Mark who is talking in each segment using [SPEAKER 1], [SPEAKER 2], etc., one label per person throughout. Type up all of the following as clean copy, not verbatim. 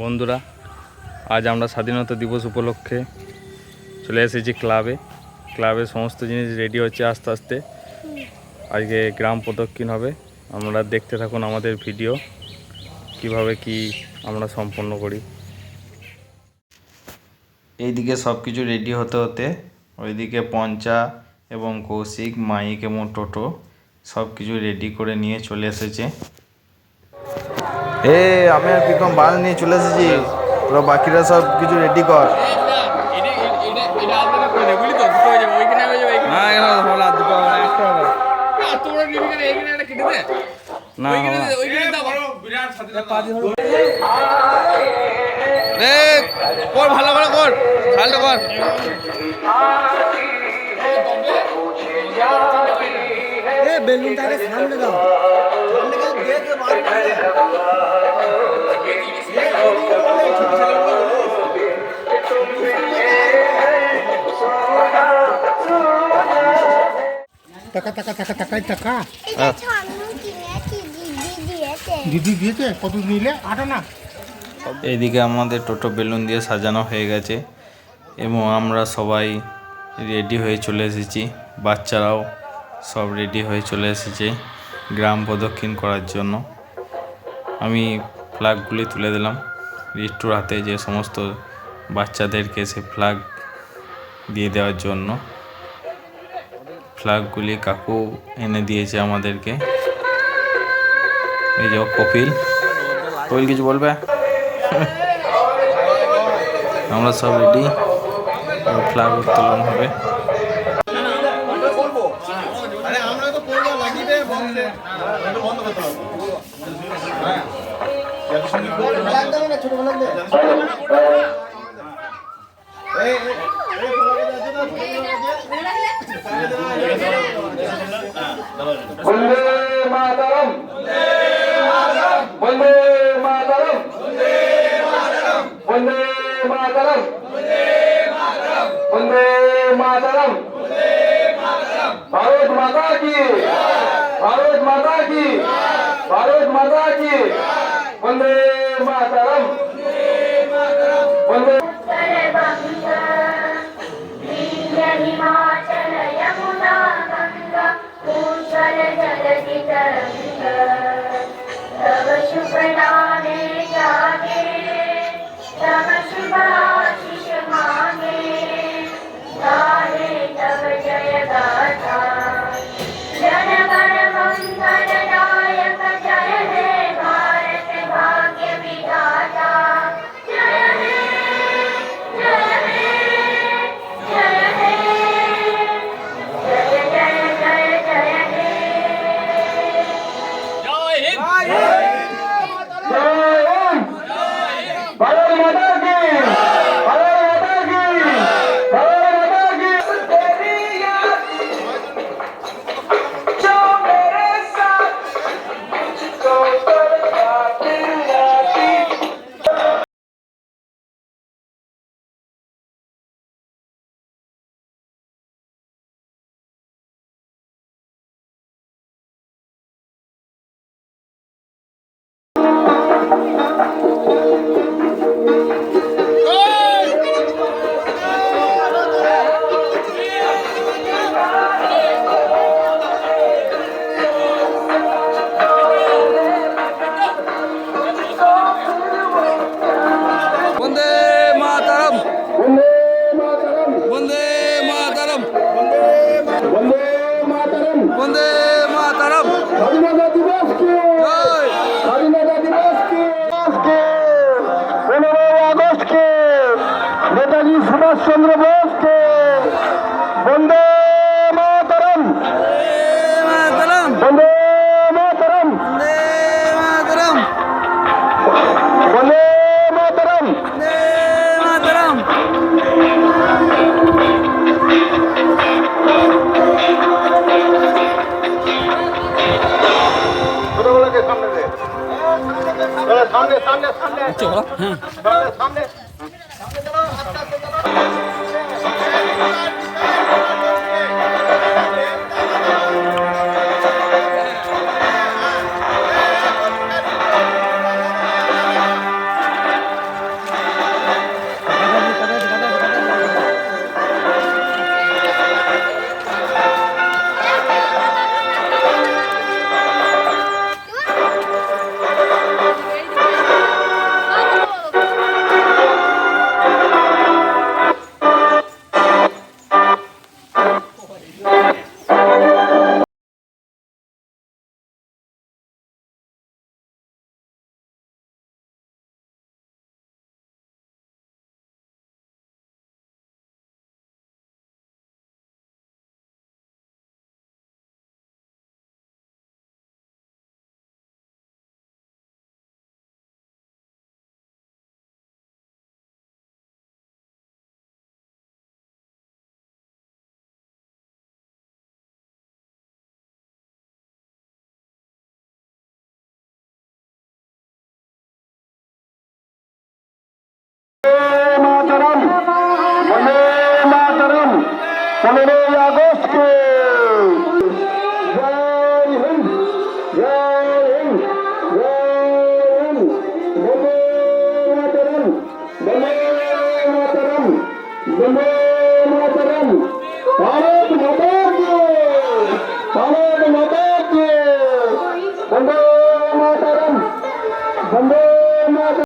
[SPEAKER 1] বন্ধুরা, আজ আমরা স্বাধীনতা দিবস উপলক্ষে চলে এসেছি ক্লাবে সমস্ত জিনিস রেডি হচ্ছে আস্তে আস্তে। আজকে গ্রাম প্রদক্ষিণ হবে, আমরা দেখতে থাকুন আমাদের ভিডিও কিভাবে কি আমরা সম্পন্ন করি। এইদিকে সব কিছু রেডি হতে হতে ওইদিকে পঞ্চা এবং কৌশিক, মাইক এবং টোটো সব কিছু রেডি করে নিয়ে চলে এসেছে। আমি আর প্রীতম বাল নিয়ে চলে এসেছি, তোরা বাকিরা সব কিছু রেডি কর। ভালো করে কর, ভালো কর। বেলুনটাকে সামনে দাও, দিদি দিয়েছে। কত নিলে? 8 আনা। এইদিকে আমাদের টোটো বেলুন দিয়ে সাজানো হয়ে গেছে এবং আমরা সবাই রেডি হয়ে চলে এসেছি। বাচ্চারাও সব রেডি হয়ে চলে এসেছে গ্রাম প্রদক্ষিণ করার জন্য। আমি ফ্ল্যাগগুলি তুলে দিলাম রিস্টুর হাতে, যে সমস্ত বাচ্চাদেরকে সে ফ্ল্যাগ দিয়ে দেওয়ার জন্য। ফ্ল্যাগগুলি কাকু এনে দিয়েছে আমাদেরকে। এই যে কপিল কিছু বলবে? আমরা সব রেডি, ফ্ল্যাগ উত্তোলন হবে।
[SPEAKER 2] বন্দে মাতরম, বন্দে মাতরম, বন্দে মাতরম, বন্দে মাতরম। ভারত মাতা কি, ভারত মাতা কি, ভারত মাতা কি। বন্দে মাতরম, বন্দে। चंद्र बोस के वंदे मातरम, वंदे मातरम, वंदे मातरम, सामने सामने सामने सामने मातरम, वंदे मातरम, 15 अगस्त को जय हिंद, जय हिंद, जय हिंद, वंदे मातरम, वंदे मातरम, वंदे मातरम, भारत माता की, भारत माता की, वंदे मातरम, वंदे मातरम।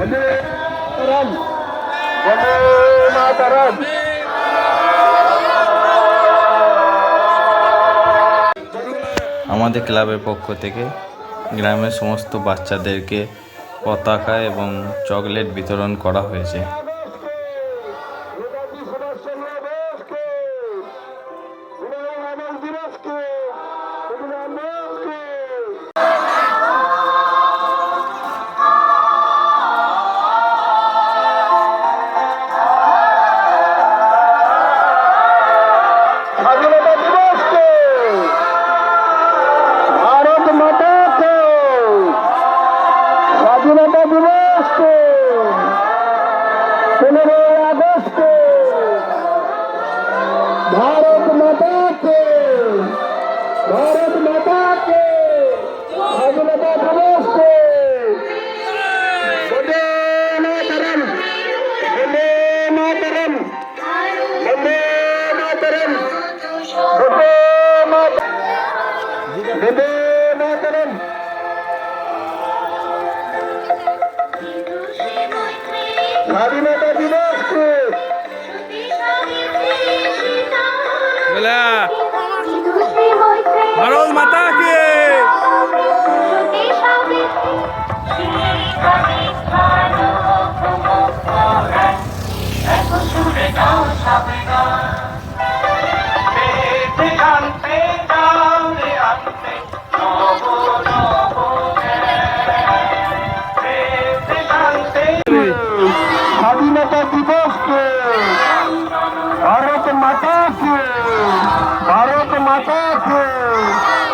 [SPEAKER 2] वंदे मातरम, वंदे मातरम।
[SPEAKER 1] আমাদের ক্লাবের পক্ষ থেকে গ্রামের সমস্ত বাচ্চাদেরকে পতাকা এবং চকলেট বিতরণ করা হয়েছে।
[SPEAKER 2] स्वाधीनता दिवस को, भारत माता को, स्वाधीनता दिवस को, 15 अगस्त को, भारत माता के, भारत माता के, स्वाधीनता दिवस को, वंदे मातरम, वंदे मातरम, वंदे मातरम, वंदे मातरम, वंदे मातरम। स्वाधीनता दिवस को
[SPEAKER 1] ভারত মাতা কি
[SPEAKER 2] स्वाधीनता दिवस को, भारत माता के, भारत माता के,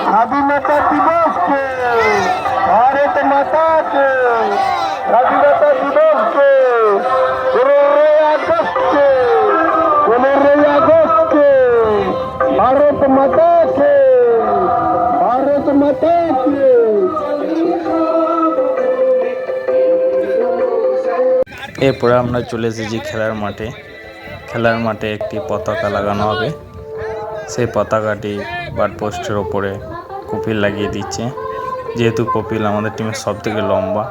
[SPEAKER 2] स्वाधीनता दिवस को, भारत माता के, स्वाधीनता दिवस को, 15 अगस्त को, 15 अगस्त को, भारत माता के, भारत माता के।
[SPEAKER 1] এরপরে আমরা চলে এসেছি খেলার মাঠে। খেলার মাঠে একটি পতাকা লাগানো হবে। সেই পতাকাটি বাট পোস্টের ওপরে কপিল লাগিয়ে দিচ্ছে, যেহেতু কপিল আমাদের টিমের সব থেকে লম্বা।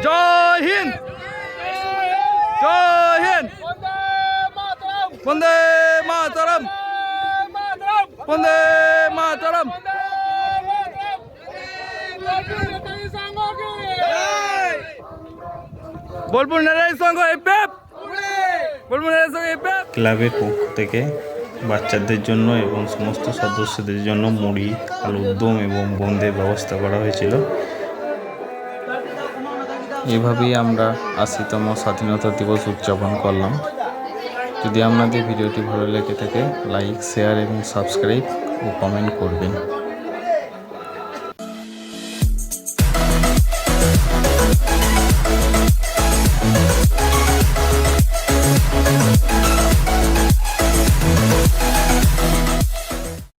[SPEAKER 1] জয় হিন্দ, জয় হিন্দ, বন্দে মাতরম, বন্দে মাতরম। বোলপুর নারায়ণ সংঘ ক্লাবের পক্ষ থেকে বাচ্চাদের জন্য এবং সমস্ত সদস্যদের জন্য মুড়ি, আলুর দম এবং বোঁদের ব্যবস্থা করা হয়েছিল। এভাবেই আমরা ৮০তম স্বাধীনতা দিবস উদযাপন করলাম। যদি আপনাদের ভিডিওটি ভালো লেগে থাকে, লাইক, শেয়ার এবং সাবস্ক্রাইব ও কমেন্ট করবেন।